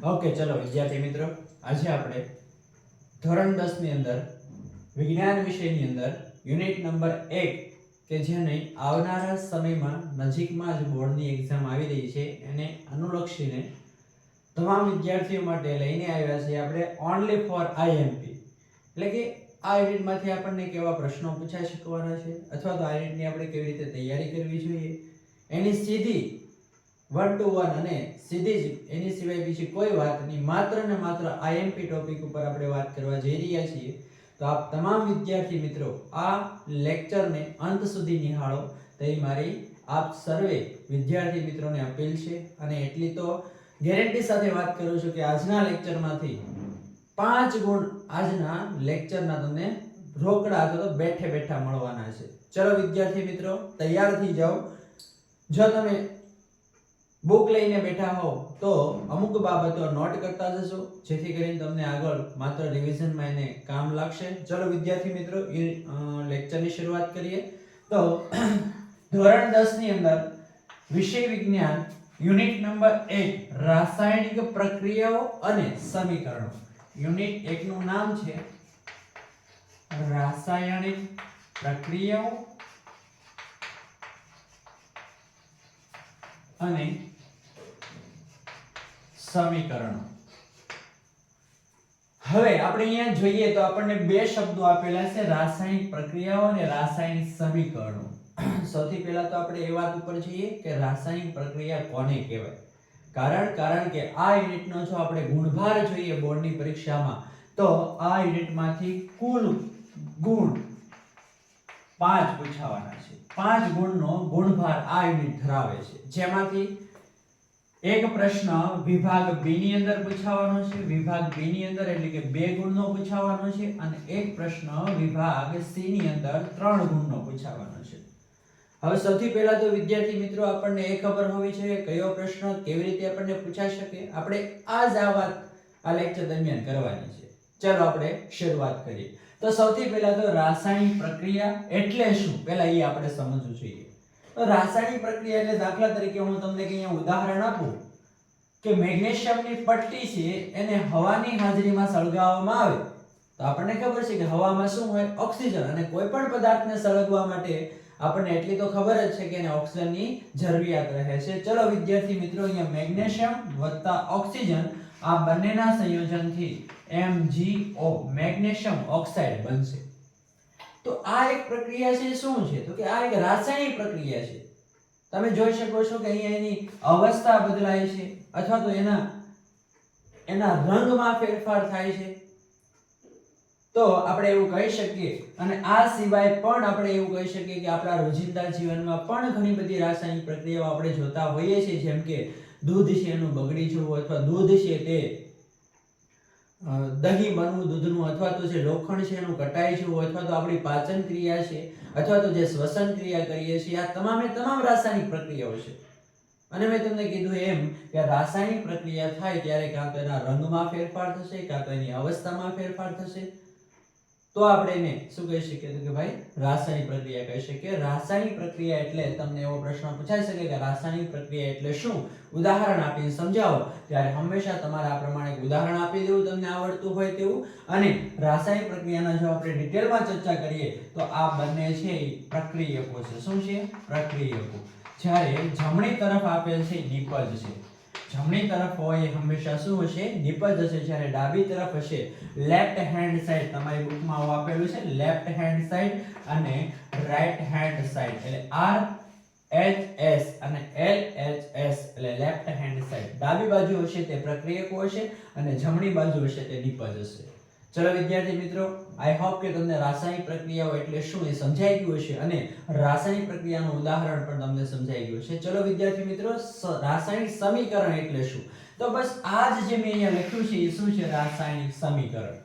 Okay, ચલો વિદ્યાર્થી મિત્રો, આજે આપણે ધોરણ 10 ની અંદર વિજ્ઞાન વિષયની અંદર યુનિટ નંબર 1 કે જેને આવનારા સમયમાં નજીકમાં જ બોર્ડની એક્ઝામ આવી રહી છે એને અનુલક્ષીને તમામ વિદ્યાર્થીઓ માટે લઈને આવ્યા છીએ આપણે ઓનલી ફોર આઈએમપી. એટલે કે આ યુનિટમાંથી આપણને કેવા પ્રશ્નો પૂછાઈ શકવાના છે અથવા તો આ યુનિટની આપણે કેવી રીતે તૈયારી કરવી જોઈએ એની સીધી 1 to 1 અને સીધી જ એની સિવાય બીજી કોઈ વાત નહીં, માત્ર ને માત્ર આઈએમપી ટોપિક ઉપર આપણે વાત કરવા જઈ રહ્યા છીએ. તો આપ તમામ વિદ્યાર્થી મિત્રો આ લેક્ચરને અંત સુધી નિહાળો તેવી મારી આપ સર્વે વિદ્યાર્થી મિત્રોને અપીલ છે. અને એટલી તો ગેરંટી સાથે વાત કરું છું કે આજના લેક્ચરમાંથી 5 ગુણ આજના લેક્ચરના તમને રોકડા અથવા તો બેઠે બેઠા મળવાના છે. ચલો વિદ્યાર્થી મિત્રો, તૈયાર થઈ જાઓ. જો તમે બુક લઈને બેઠા હો તો અમુક બાબતો નોટ કરતા જશો જેથી કરીને તમને આગળ માત્ર રિવિઝનમાં એને કામ લાગશે. ચલો વિદ્યાર્થી મિત્રો, લેક્ચરની શરૂઆત કરીએ. તો ધોરણ 10 ની અંદર વિષય વિજ્ઞાન યુનિટ નંબર 1 રાસાયણિક પ્રક્રિયાઓ અને સમીકરણો. યુનિટ 1 નું નામ છે રાસાયણિક પ્રક્રિયાઓ અને સમીકરણો. હવે આપણે અહીંયા જોઈએ તો આપણને બે શબ્દો આપેલા છે, રાસાયણિક પ્રક્રિયાઓ અને રાસાયણિક સમીકરણો. સૌથી પહેલા તો આપણે એ વાત ઉપર જઈએ કે રાસાયણિક પ્રક્રિયા કોને કહેવાય. કારણ કે આ યુનિટનો જો આપણે ગુણભાર જોઈએ બોર્ડની પરીક્ષામાં તો આ યુનિટમાંથી કુલ ગુણ 5 પૂછાવાના છે. 5 ગુણનો ગુણભાર આ યુનિટ ધરાવે છે, જેમાંથી એક પ્રશ્ન વિભાગ બી ની અંદર પૂછાવાનો છે. વિભાગ બી ની અંદર એટલે કે 2 ગુણનો પૂછાવાનો છે અને એક પ્રશ્ન વિભાગ સી ની અંદર 3 ગુણનો પૂછાવાનો છે. હવે સૌથી પહેલા તો વિદ્યાર્થી મિત્રો આપણને એ ખબર હોવી જોઈએ કયો પ્રશ્ન કેવી રીતે આપણને પૂછાઈ શકે. આપણે આ વાત આ લેક્ચર દરમિયાન કરવાની છે. ચાલો આપણે શરૂઆત કરીએ. તો સૌથી પહેલા તો રાસાયણિક પ્રક્રિયા એટલે શું પહેલા એ આપણે સમજવું જોઈએ. તો રાસાયણિક પ્રક્રિયા એટલે દાખલા તરીકે હું તમને અહીંયા ઉદાહરણ આપું કે મેગ્નેશિયમની પટ્ટી છે એને હવાની હાજરીમાં સળગાવવામાં આવે તો આપણને ખબર છે કે હવામાં શું હોય, ઓક્સિજન. અને કોઈ પણ પદાર્થને સળગવા માટે આપણને એટલી તો ખબર જ છે કે એને ઓક્સિજનની જરૂરિયાત રહે છે. ચલો વિદ્યાર્થી મિત્રો, અહીંયા મેગ્નેશિયમ વત્તા ઓક્સિજન આ બંનેના સંયોજનથી MgO મેગ્નેશિયમ ઓક્સાઇડ બનશે. તો આ એક પ્રક્રિયા છે. શું છે તો કે આ એક રાસાયણિક પ્રક્રિયા છે. તમે જોઈ શકો છો કે અહીંયા એની અવસ્થા બદલાય છે અથવા તો એના રંગમાં ફેરફાર થાય છે. તો આપણે એવું કહી શકીએ. અને આ સિવાય પણ આપણે એવું કહી શકીએ કે આપણા રોજિંદા જીવનમાં પણ ઘણી બધી રાસાયણિક પ્રક્રિયાઓ આપણે જોતા હોઈએ છીએ, જેમ કે દૂધ છે એનું બગડી જવું અથવા દૂધ છે તે દહીં બનવું દૂધનું, અથવા તો જે લોખંડ છે એનું કટાઈ જવું, અથવા તો આપણી પાચન ક્રિયા છે અથવા તો જે શ્વસન ક્રિયા કરીએ છીએ, આ તમામે તમામ રાસાયણિક પ્રક્રિયાઓ છે. અને મેં તમને કીધું એમ કે રાસાયણિક પ્રક્રિયા થાય ત્યારે કાં તો એના રંગમાં ફેરફાર થશે, કાં તો એની અવસ્થામાં ફેરફાર થશે. તો આપણે એને શું કહી શકીએ તો કે ભાઈ રાસાયણિક પ્રક્રિયા કહી શકીએ. રાસાયણિક પ્રક્રિયા એટલે તમને એવો પ્રશ્ન પૂછાઈ શકે કે રાસાયણિક પ્રક્રિયા એટલે શું, ઉદાહરણ આપીને સમજાવો. ત્યારે હંમેશા તમારે આ પ્રમાણે ઉદાહરણ આપી દેવું તમને આવડતું હોય તેવું. અને રાસાયણિક પ્રક્રિયાના જો આપણે ડિટેલમાં ચર્ચા કરીએ તો આ બંને છે એ પ્રક્રિયકો છે. શું છે? પ્રક્રિયકો. જ્યારે જમણી તરફ આપેલ છે નિપજ છે. જમણી તરફ હોય એ હંમેશા શું હશે? નિપજ હશે. જ્યારે ડાબી તરફ હશે લેફ્ટ હેન્ડ સાઈડ, તમારી બુકમાં આવું આપેલું છે લેફ્ટ હેન્ડ સાઈડ અને રાઈટ હેન્ડ સાઈડ, એટલે RHS અને LHS એટલે લેફ્ટ હેન્ડ સાઈડ. ડાબી બાજુ હશે તે પ્રક્રિયકો હશે અને જમણી બાજુ હશે તે નિપજ હશે. ચલો વિદ્યાર્થી મિત્રો, આઈ હોપ કે તમને રાસાયણિક પ્રક્રિયાઓ એટલે શું એ સમજાઈ ગયું હશે અને રાસાયણિક પ્રક્રિયાનું ઉદાહરણ પણ તમને સમજાઈ ગયું છે. ચલો વિદ્યાર્થી મિત્રો, રાસાયણિક સમીકરણ એટલે શું? તો બસ આ જ જે મેં અહીંયા લખ્યું છે એ શું છે? રાસાયણિક સમીકરણ.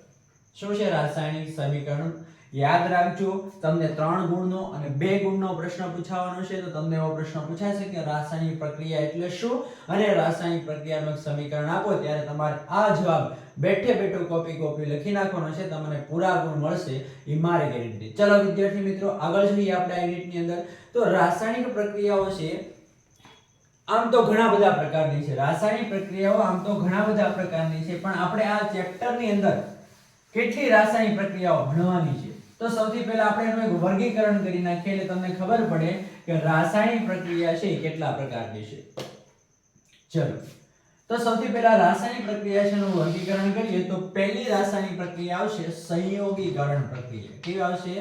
શું છે રાસાયણિક સમીકરણ? યાદ રાખજો, તમને 3 ગુણનો અને 2 ગુણનો પ્રશ્ન પૂછાવાનો છે. તો તમને એવો પ્રશ્ન પૂછાય છે કે રાસાયણિક પ્રક્રિયા એટલે શું અને રાસાયણિક પ્રક્રિયાનું સમીકરણ આપો, ત્યારે તમારે આ જવાબ બેઠે બેઠો કોપી લખી નાખવાનો છે. તમને પૂરા ગુણ મળશે એ મારી ગેરંટી. ચલો વિદ્યાર્થી મિત્રો, આગળ જોઈએ આપણે આ યુનિટની અંદર. તો રાસાયણિક પ્રક્રિયાઓ છે આમ તો ઘણા બધા પ્રકારની છે રાસાયણિક પ્રક્રિયાઓ, આમ તો ઘણા બધા પ્રકારની છે, પણ આપણે આ ચેપ્ટરની અંદર કેટલી રાસાયણિક પ્રક્રિયાઓ ભણવાની છે તો સૌથી પહેલા આપણે એનું એક વર્ગીકરણ કરી નાખીએ એટલે તમને ખબર પડે કે રાસાયણિક પ્રક્રિયા છે કેટલા પ્રકારની છે. ચલો તો સૌથી પહેલા રાસાયણિક પ્રક્રિયા છે નું વર્ગીકરણ કરીએ તો પહેલી રાસાયણિક પ્રક્રિયા આવશે સંયોગીકરણ પ્રક્રિયા. કેવી આવશે?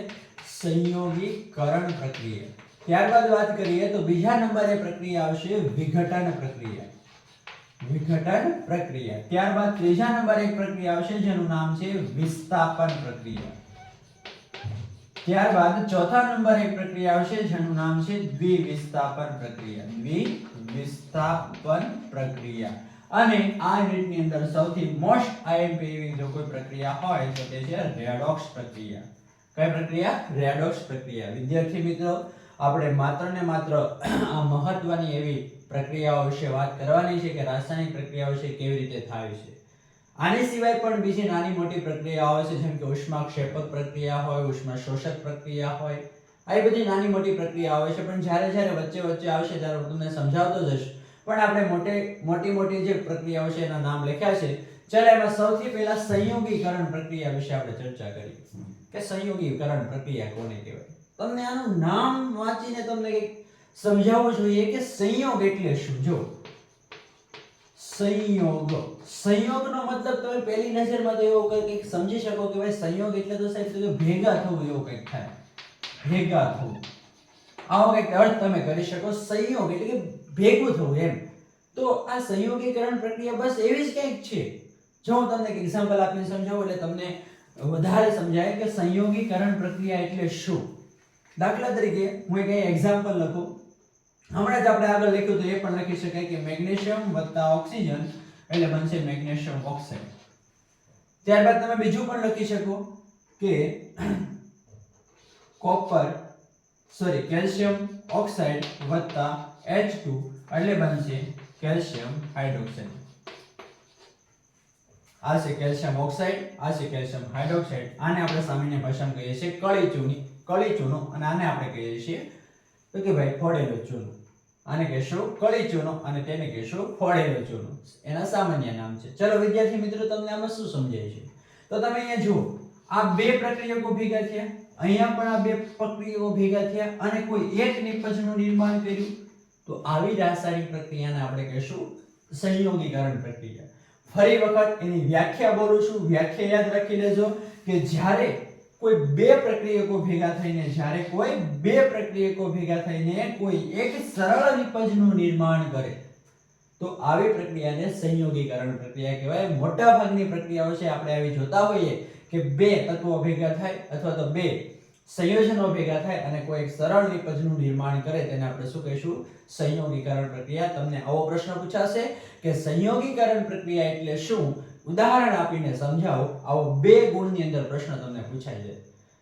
સંયોગીકરણ પ્રક્રિયા. ત્યારબાદ વાત કરીએ તો બીજા નંબરે પ્રક્રિયા આવશે વિઘટન પ્રક્રિયા. વિઘટન પ્રક્રિયા. ત્યારબાદ ત્રીજા નંબરે એક પ્રક્રિયા આવશે જેનું નામ છે વિસ્થાપન પ્રક્રિયા. ત્યારબાદ ચોથા નંબરે એક પ્રક્રિયા આવશે જેનું નામ છે દ્વિવિસ્થાપન પ્રક્રિયા. દ્વિવિસ્થાપન પ્રક્રિયા. અને આ યુનિટની અંદર સૌથી મોસ્ટ આઈએમપી એવી જો કોઈ પ્રક્રિયા હોય તો તે છે રેડોક્સ પ્રક્રિયા. કઈ પ્રક્રિયા? રેડોક્સ પ્રક્રિયા. વિદ્યાર્થી મિત્રો આપણે માત્ર ને માત્ર આ મહત્વની એવી પ્રક્રિયાઓ વિશે વાત કરવાની છે કે રાસાયણિક પ્રક્રિયાઓ છે કેવી રીતે થાય છે. આની સિવાય પણ બીજી નાની મોટી પ્રક્રિયાઓ છે જેમ કે ઉષ્માક્ષેપક પ્રક્રિયા હોય, ઉષ્મા શોષક પ્રક્રિયા હોય, આ બધી નાની મોટી પ્રક્રિયાઓ હોય છે, પણ જ્યારે જ્યારે વચ્ચે આવશે ત્યારે હું તમને સમજાવતો જઈશ. પણ આપણે મોટી જે પ્રક્રિયાઓ છે એના નામ લખ્યા છે. ચાલો એમાં સૌથી પહેલા સંયોગીકરણ પ્રક્રિયા વિશે આપણે ચર્ચા કરીએ કે સંયોગીકરણ પ્રક્રિયા કોને કહેવાય. તમને આનું નામ વાંચીને તમને કંઈક સમજાવવું જોઈએ કે સંયોગ એટલે શું. જો સંયોગનો મતલબ તમે પહેલી નજરમાં તો એવો કંઈક સમજી શકો કે ભાઈ સંયોગ એટલે તો સાહેબ તો ભેગા થવું એવું કંઈક થાય. ભેગા થવું આવો કંઈક અર્થ તમે કરી શકો. સંયોગ એટલે કે ભેગું થવું એમ. તો આ સંયોગીકરણ પ્રક્રિયા બસ એવી જ કંઈક છે. જો હું તમને એક એક્ઝામ્પલ આપીને સમજાવું એટલે તમને વધારે સમજાય કે સંયોગીકરણ પ્રક્રિયા એટલે શું. દાખલા તરીકે હું એક એક્ઝામ્પલ લખું. હમણાં જ આપણે આગળ લખ્યું તો એ પણ લખી શકાય કે મેગ્નેશિયમ વત્તા ઓક્સિજન એટલે બનશે મેગ્નેશિયમ ઓક્સાઇડ. ત્યારબાદ તમે બીજું પણ લખી શકો કે કેલ્શિયમ ઓક્સાઇડ વત્તા H2 એટલે બનશે કેલ્શિયમ હાઇડ્રોક્સાઇડ. આ છે કેલ્શિયમ ઓક્સાઇડ, આ છે કેલ્શિયમ હાઇડ્રોક્સાઇડ. આને આપણે સામાન્ય ભાષામાં કહીએ છીએ કળી ચૂનો અને આને આપણે કહીએ છીએ તો કે ભાઈ ફોડેલો ચૂનો. આને કહેશું કળી ચૂનો અને તેને કહેશું ફોડેલો ચૂનો. એના સામાન્ય નામ છે. ચલો વિદ્યાર્થી મિત્રો તમને આમાં શું સમજાય છે તો તમે અહીંયા જુઓ આ બે પ્રક્રિયકો ભેગા થયા, અહીંયા પણ આ બે પ્રક્રિયકો ભેગા થયા અને કોઈ એક નિપજનું નિર્માણ કર્યું. તો આવી રાસાયણિક પ્રક્રિયાને આપણે કહેશું સંયોગીકરણ પ્રક્રિયા. ફરી વખત એની વ્યાખ્યા બોલું છું, વ્યાખ્યા યાદ રાખી લેજો કે જ્યારે કોઈ બે પ્રક્રિયકો ભેગા થઈને કોઈ એક સરળ નિપજનું નિર્માણ કરે તો આવી પ્રક્રિયાને સંયોગીકરણ પ્રક્રિયા કહેવાય. મોટા ભાગની પ્રક્રિયાઓ છે આપણે આવી જોતા હોઈએ કે બે તત્વો ભેગા થાય અથવા તો બે સંયોજનો ભેગા થાય અને કોઈ એક સરળ નિપજનું નિર્માણ કરે તેને આપણે શું કહીશું? સંયોગીકરણ પ્રક્રિયા. તમને આવો પ્રશ્ન પૂછાશે કે સંયોગીકરણ પ્રક્રિયા એટલે શું, ઉદાહરણ આપીને સમજાવો. આવો બે ગુણની અંદર પ્રશ્ન તમને પૂછાય છે.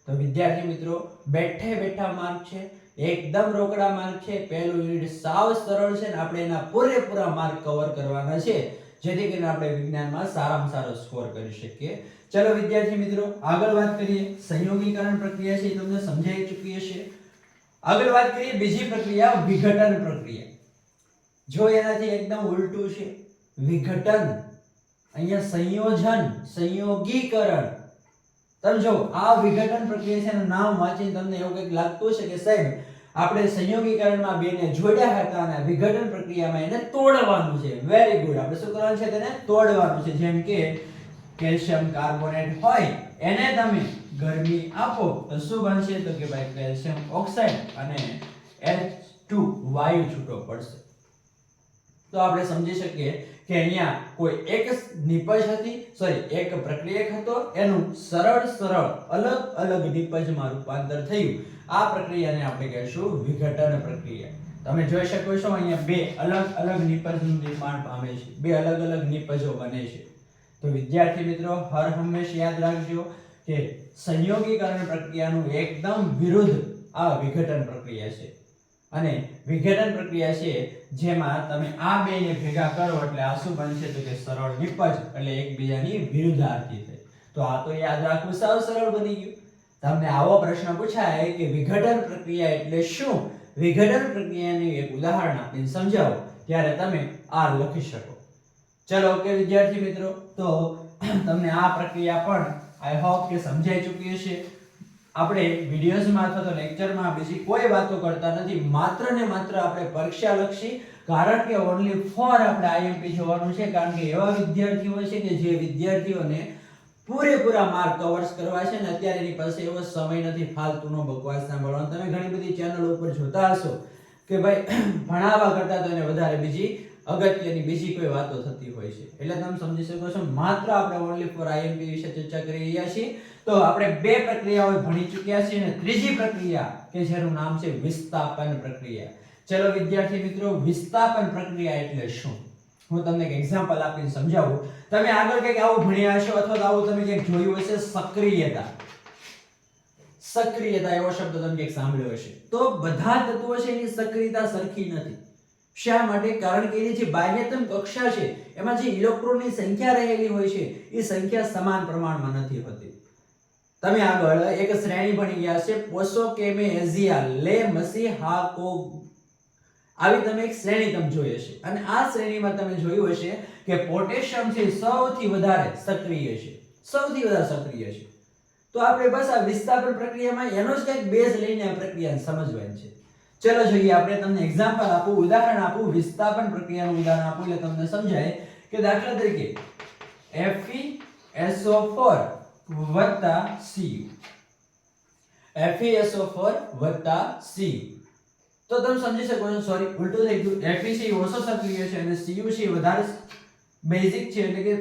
તો વિદ્યાર્થી મિત્રો બેઠા માર્ક છે, એકદમ રોકડા માર્ક છે. પહેલું યુનિટ સાવ સરળ છે ને આપણે એના પૂરેપૂરા માર્ક કવર કરવાના છે જેથી કરીને આપણે વિજ્ઞાનમાં સારામાં સારો સ્કોર કરી શકીએ. ચલો વિદ્યાર્થી મિત્રો આગળ વાત કરીએ. સંયોગીકરણ પ્રક્રિયા છે તમને સમજાઈ ચૂકી હશે. આગળ વાત કરીએ બીજી પ્રક્રિયા વિઘટન પ્રક્રિયા. જો એનાથી એકદમ ઉલટું છે વિઘટન. અહીંયા સંયોજન, સંયોગીકરણ. તમે જો આ વિઘટન પ્રક્રિયા છે એનું નામ વાંચીને તમને એવું કંઈક લાગતું છે કે સાહેબ આપણે સંયોગીકરણમાં બેને જોડ્યા હતા અને વિઘટન પ્રક્રિયામાં એને તોડવાનું છે. Very good. આપણે શું કરવાનું છે? તેને તોડવાનું છે. જેમ કે કેલ્શિયમ કાર્બોનેટ હોય એને તમે ગરમી આપો તો શું બનશે? તો કે ભાઈ કેલ્શિયમ ઓક્સાઇડ અને H2 વાયુ છૂટો પડશે. તો આપણે સમજી શકીએ કે અહીંયા કોઈ એક નિપજ હતી, એક પ્રક્રિયક હતો, એનું સરળ અલગ નિપજમાં રૂપાંતર થયું. આ પ્રક્રિયાને આપણે કહીશું વિઘટન પ્રક્રિયા. તમે જોઈ શકો છો અહીંયા બે અલગ નિપજનું નિર્માણ પામે છે, બે અલગ નિપજો બને છે. તો વિદ્યાર્થી મિત્રો હર હંમેશા યાદ રાખજો કે સંયોગીકરણ પ્રક્રિયાનું એકદમ વિરુદ્ધ આ વિઘટન પ્રક્રિયા છે. અને વિઘટન પ્રક્રિયા છે જેમાં તમે આ બેને ભેગા કરો એટલે આ શું બનશે? તો કે સરળ નિપજ એટલે એકબીજાની વિરુદ્ધાર્થી થાય. તો આ તો યાદ રાખવું સાવ સરળ બની ગયું. તમને આવો પ્રશ્ન પૂછાય કે વિઘટન પ્રક્રિયા એટલે શું, વિઘટન પ્રક્રિયાનું એક ઉદાહરણ આપીને સમજાવો. ત્યારે તમે R લખી શકો. ચલો ઓકે વિદ્યાર્થી મિત્રો, તો તમને આ પ્રક્રિયા પણ આઈ હોપ કે સમજાઈ ચૂકી હશે. આપણે વિડિયોઝમાં અથવા તો લેક્ચરમાં બીજી કોઈ વાતો કરતા નથી, માત્ર ને માત્ર આપણે પરીક્ષા લક્ષી, કારણ કે ઓન્લી ફોર આપણે આઈએમપી જોવાનું છે. કારણ કે એવા વિદ્યાર્થીઓ છે કે જે વિદ્યાર્થીઓને પૂરેપૂરા માર્ક કવર્સ કરવા છે ને અત્યારે એની પાસે એવો સમય નથી ફાલતુનો બકવાસ સાંભળવાનો. તમે ઘણી બધી ચેનલો ઉપર જોતા હશો કે ભાઈ ભણાવવા કરતા તો એને વધારે બીજી અગત્યની બીજી કોઈ વાતો થતી હોય છે. એટલે તમે સમજી શકો છો, માત્ર આપણે ઓન્લી ફોર આઈએમપી વિશે ચર્ચા કરી રહ્યા છીએ. તો આપણે બે પ્રક્રિયાઓ ભણી ચૂક્યા છીએ અને ત્રીજી પ્રક્રિયા કે જેનું નામ છે વિસ્થાપન પ્રક્રિયા. ચલો વિદ્યાર્થી મિત્રો, વિસ્થાપન પ્રક્રિયા એટલે શું હું તમને એક એક્ઝામ્પલ આપીને સમજાવું. તમે આગળ કંઈક આવું ભણ્યા હશો અથવા તો આવું તમે કંઈક જોયું હશે, સક્રિયતા. સક્રિયતા એવો શબ્દ તમે કંઈક સાંભળ્યો હશે. તો બધા તત્વો છે એની સક્રિયતા સરખી નથી. શા માટે? કારણ કે એની જે બાહ્યતમ કક્ષા છે એમાં જે ઇલેક્ટ્રોનની સંખ્યા રહેલી હોય છે એ સંખ્યા સમાન પ્રમાણમાં નથી હોતી. તમે આગળ એક શ્રેણી ભણી ગયા છે, પોસોકેમેઝિયા લે મસી હા કો, આવી તમે એક શ્રેણી તમે જોઈ હશે. અને આ શ્રેણીમાં તમે જોયું હશે કે પોટેશિયમ છે સૌથી વધારે સક્રિય છે, સૌથી વધારે સક્રિય છે. તો આપણે બસ આ વિસ્થાપન પ્રક્રિયામાં એનો જ કંઈક બેઝ લઈને આ પ્રક્રિયાને સમજવાની છે. ચલો જોઈએ, આપણે તમને એક્ઝામ્પલ આપું, ઉદાહરણ આપું, વિસ્થાપન પ્રક્રિયાનું ઉદાહરણ આપું એટલે તમને સમજાય કે દાખલા તરીકે FeSO4 વત્તા Cu, FeSO4 વત્તા Cu. તો તમે સમજી શકો છો, સોરી ઉલટું થઈ ગયું, Fe છે એ ઓછો સક્રિય છે અને Cu છે એ વધારે બેઝિક છે, એટલે કે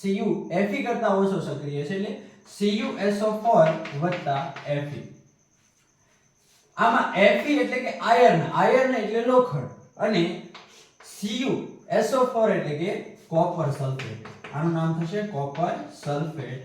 Cu Fe કરતા ઓછો સક્રિય છે, એટલે CuSO4 વત્તા Fe. આમાં Fe એટલે કે આયર્ન, આયર્ન એટલે લોખંડ, અને CuSO4 એટલે કે કોપર સલ્ફેટ. આનું નામ થશે કોપર સલ્ફેટ.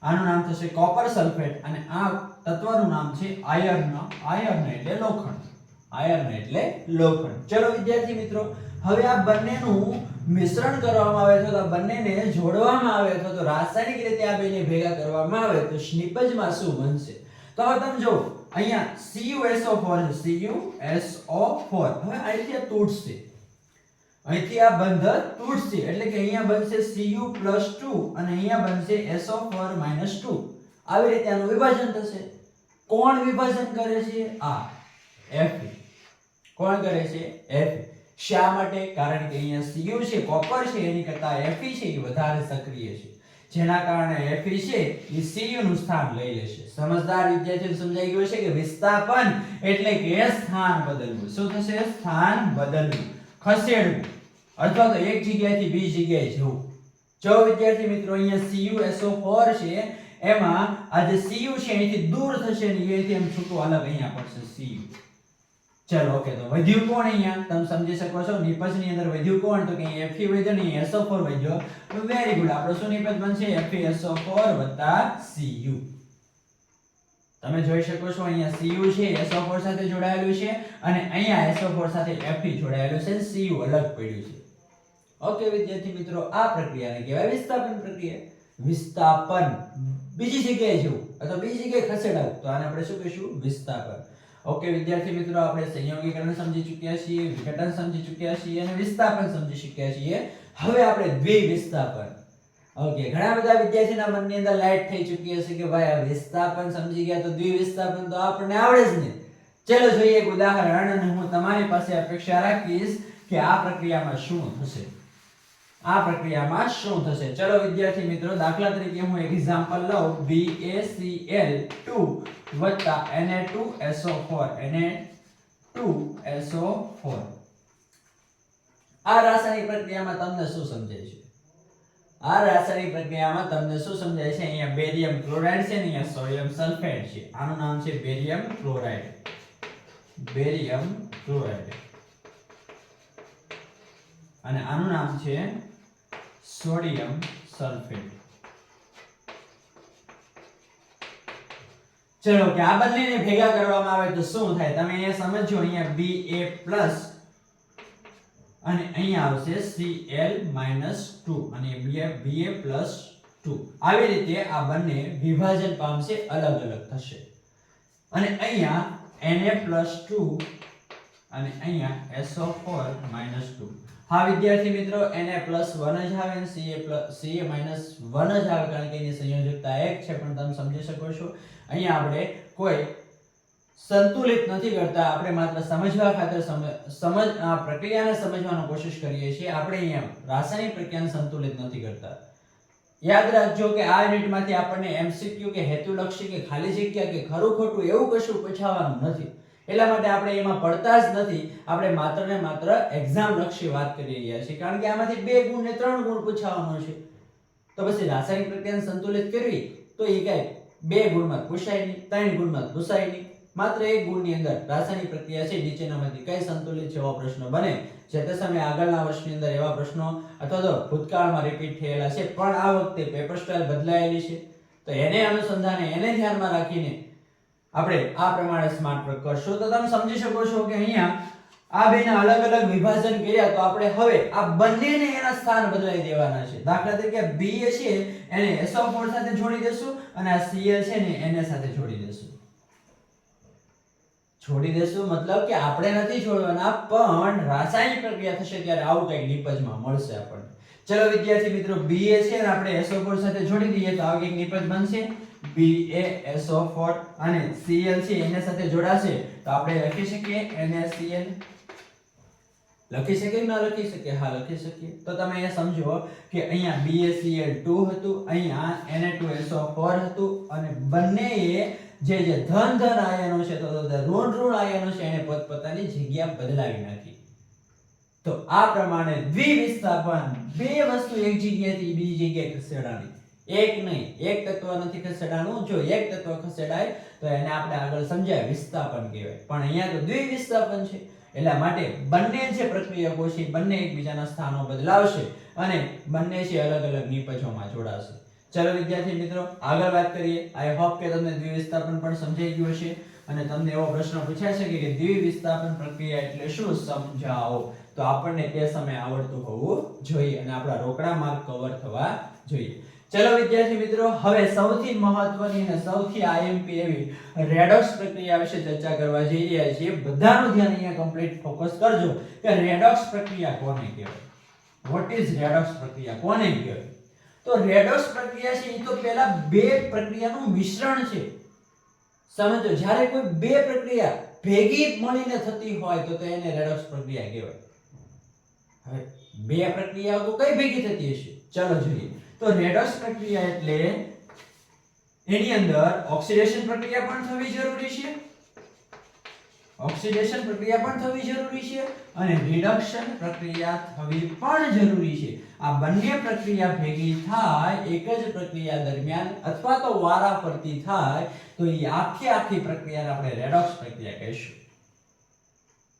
આનું નામ થશે કોપર સલ્ફેટ અને આ તત્વનું નામ છે આયર્ન. આયર્ન એટલે લોખંડ. આયર્ન એટલે લોખંડ. ચલો વિદ્યાર્થી મિત્રો, હવે આ બંનેનું મિશ્રણ કરવામાં આવે છે, તો આ બંનેને જોડવામાં આવે તો રાસાયણિક રીતે આ બેને ભેગા કરવામાં આવે તો સ્નિપજમાં શું બનશે? તો હવે તમે જો અહીંયા CuSO4 છે, CuSO4. હવે અહીંથી આ તૂટશે, અહીંથી આ બંધ તૂટશે, એટલે કે અહીંયા બનશે Cu+2 અને અહીંયા બનશે SO4 -2. આવી રીતે આનું વિભાજન થશે. કોણ વિભાજન કરે છે? આ Fe. કોણ કરે છે? Fe. શા માટે? કારણ કે અહીંયા Cu છે, કોપર છે, એની કરતા Fe છે એ વધારે સક્રિય છે, જેના કારણે Fe છે એ Cu નું સ્થાન લઈ લેશે. સમજદાર વિદ્યાર્થીઓને સમજાઈ ગયું છે કે વિસ્થાપન એટલે કે સ્થાન બદલવું. શું થશે? સ્થાન બદલવું, ખસેડવું, અથવા તો એક જગ્યાએથી બીજી જગ્યાએ જવું. જો વિદ્યાર્થી મિત્રો અહીંયા CuSO4 છે એમાં આ જે Cu છે અહીંથી દૂર થશે ને અહીંથી એમ છૂટું અલગ અહીંયા પડશે Cu. ચલો ઓકે, તો વધ્યું કોણ? અહીંયા તમે સમજી શકો છો, નિપજની અંદર વધ્યું કોણ? તો કે અહીંયા Fe વધ્યો ને અહીંયા SO4 વધ્યો. Very good. આપણો શું નિપજ બનશે? FeSO4 વત્તા Cu. તમે જોઈ શકો છો અહીંયા Cu છે SO4 સાથે જોડાયેલું છે અને અહીંયા SO4 સાથે Fe જોડાયેલું છે, Cu અલગ પડ્યું છે. ઓકે વિદ્યાર્થી મિત્રો, આ પ્રક્રિયાને કહેવાય વિસ્થાપન પ્રક્રિયા. વિસ્થાપન, બીજી જગ્યાએ જવું અથવા બીજી જગ્યાએ ખસેડાવું, તો આને આપણે શું કહીશું? વિસ્થાપન. ઓકે વિદ્યાર્થી મિત્રો, આપણે સંયોગીકરણ સમજી ચૂક્યા છીએ, વિઘટન સમજી ચૂક્યા છીએ અને વિસ્થાપન સમજી ચૂક્યા છીએ. હવે આપણે દ્વિવિસ્થાપન. ઓકે, ઘણા બધા વિદ્યાર્થીના મનની અંદર લાઈટ થઈ ચૂકી હશે કે ભાઈ આ વિસ્થાપન સમજી ગયા તો દ્વિવિસ્થાપન તો આપણને આવડે જ નહીં. ચલો જોઈએ એક ઉદાહરણ, અને હું તમારી પાસે અપેક્ષા રાખીશ કે આ પ્રક્રિયામાં શું થશે. આ પ્રક્રિયામાં શું થશે? ચલો વિદ્યાર્થી મિત્રો, દાખલા તરીકે હું એક એક્ઝામ્પલ લઉં, BaCl2 વત્તા Na2SO4. Na2SO4. આ રાસાયણિક પ્રક્રિયામાં તમને શું સમજાય છે? આ રાસાયણિક પ્રક્રિયામાં તમને શું સમજાય છે? અહીંયા બેરિયમ ક્લોરાઇડ છે ને અહીંયા સોડિયમ સલ્ફેટ છે. આનું નામ છે બેરિયમ ક્લોરાઇડ. Barium chloride. અને આનું નામ છે સોડિયમ સલ્ફેટ. ચલો કે આ બંનેને ભેગા કરવામાં આવે તો શું થાય? તમે અહીંયા સમજો, અહીંયા Ba+ અને અહીંયા આવશે Cl-2 અને Ba+2. આવી રીતે આ બંને વિભાજન પામશે, અલગ અલગ થશે. અને અહીંયા Na+2 અને અહીંયા SO4 -2. હા વિદ્યાર્થી મિત્રો Na+1 જ આવે અને Ca -1 જ આવે કારણ કે એની સંયોજકતા 1 છે, પણ તમે સમજી શકો છો અહીંયા આપણે કોઈ સંતુલિત નથી કરતા, આપણે માત્ર સમજવા ખાતર આ પ્રક્રિયાને સમજવાનો કોશિશ કરીએ છીએ. આપણે અહીંયા રાસાયણિક પ્રક્રિયાને સંતુલિત નથી કરતા. યાદ રાખજો કે આ યુનિટમાંથી આપણને MCQ કે હેતુલક્ષી કે ખાલી જગ્યા કે ખરું ખોટું એવું કશું પૂછાવાનું નથી. એટલા માટે આપણે એમાં પડતા જ નથી. આપણે માત્ર ને માત્ર એક્ઝામ લક્ષી વાત કરી રહ્યા છીએ, કારણ કે આમાંથી 2 ગુણ ને 3 ગુણ પૂછાવાનો છે. તો પછી રાસાયણિક પ્રક્રિયાને સંતુલિત કરવી તો એ કઈ 2 ગુણમાં પૂછાય નહીં, 3 ગુણમાં પૂછાય નહીં. માત્ર 1 ગુણની અંદર રાસાયણિક પ્રક્રિયા છે નીચેનામાંથી કઈ સંતુલિત છે એવો પ્રશ્ન બને. જે તે સમયે આગળના વર્ષની અંદર એવા પ્રશ્નો અથવા તો ભૂતકાળમાં રિપીટ થયેલા છે, પણ આ વખતે પેપર સ્ટાઇલ બદલાયેલી છે. તો એને અનુસંધાને એને ધ્યાનમાં રાખીને આપણે આ પ્રમાણે સ્માર્ટ વર્ક કરશું. તો તમે સમજી શકો છો કે અહીંયા આ બેના અલગ અલગ વિભાજન કર્યા તો આપણે હવે આ બંનેને એના સ્થાન બદલાઈ દેવાના છે. દાખલા તરીકે B છે એને SO4 સાથે જોડી દેશું અને આ Cl છે ને એને સાથે જોડી દેશું. મતલબ કે આપણે નથી જોડવાના, પણ રાસાયણિક પ્રક્રિયા થશે ત્યારે આવું કંઈક નિપજમાં મળશે આપણને. ચલો વિદ્યાર્થી મિત્રો, Ba છે ને આપણે SO4 સાથે જોડી દઈએ તો આવું કંઈક નિપજ બનશે. BaSO4 અને Cl છે એના સાથે જોડાશે તો આપણે લખી શકીએ NaCl. લખી શકીએ કે ના લખી શકીએ? હા લખી શકીએ. તો તમે અહીંયા સમજો કે અહીંયા BaCl2 હતું, અહીંયા Na2SO4 હતું અને બંનેએ જે ધન આયનો છે તો ઋણ આયનો છે એને પોતપોતાની જગ્યા બદલાવી નાખી. તો આ પ્રમાણે દ્વિવિસ્થાપન, બે વસ્તુ એક જગ્યાએથી બીજી જગ્યાએ ખસેડવાની. એક નહીં, એક તત્વ નથી ખસેડવાનું. જો એક તત્વ ખસેડાય તો એને આપણે આગળ સમજાય વિસ્થાપન કહેવાય, પણ અહીંયા તો દ્વિવિસ્થાપન છે. એટલા માટે બંને જે પ્રક્રિયકો છે બંને એકબીજાના સ્થાનો બદલાવશે અને બંને છે અલગ અલગ નિપજોમાં જોડાશે. ચલો વિદ્યાર્થી મિત્રો, આગળ વાત કરીએ. આઈ હોપ કે તમને દ્વિવિસ્થાપન પણ સમજાઈ ગયું હશે અને તમને એવો પ્રશ્ન પૂછાય છે કે દ્વિવિસ્થાપન પ્રક્રિયા એટલે શું, સમજાવો. તો આપણને તે સમય આવડતું હોવું જોઈએ અને આપણા રોકડા માર્ક કવર થવા જોઈએ. ચલો વિદ્યાર્થી મિત્રો, હવે સૌથી મહત્વની અને સૌથી IMP એવી રેડોક્સ પ્રક્રિયા વિશે ચર્ચા કરવા જઈ રહ્યા છીએ. બધાનું ધ્યાન અહીંયા કમ્પ્લીટ ફોકસ કરજો કે રેડોક્સ પ્રક્રિયા કોને કહેવાય. વોટ ઇઝ રેડોક્સ પ્રક્રિયા, કોને કહેવાય? તો રેડોક્સ પ્રક્રિયા છે એ તો પહેલા બે પ્રક્રિયાનું મિશ્રણ છે. સમજો, જ્યારે કોઈ બે પ્રક્રિયા ભેગી મળીને થતી હોય તો એને રેડોક્સ પ્રક્રિયા કહેવાય. હવે બે પ્રક્રિયાઓ તો કઈ ભેગી થતી હશે? ચલો જોઈએ. તો રેડોક્સ પ્રક્રિયા એટલે એની અંદર ઓક્સિડેશન પ્રક્રિયા પણ થવી જરૂરી છે, ઓક્સિડેશન પ્રક્રિયા પણ થવી જરૂરી છે અને રિડક્શન પ્રક્રિયા થવી પણ જરૂરી છે. આ બંને પ્રક્રિયા ભેગી થાય એક જ પ્રક્રિયા દરમિયાન અથવા તો વારાફરતી થાય તો એ આખી પ્રક્રિયાને આપણે રેડોક્સ પ્રક્રિયા કહીશું.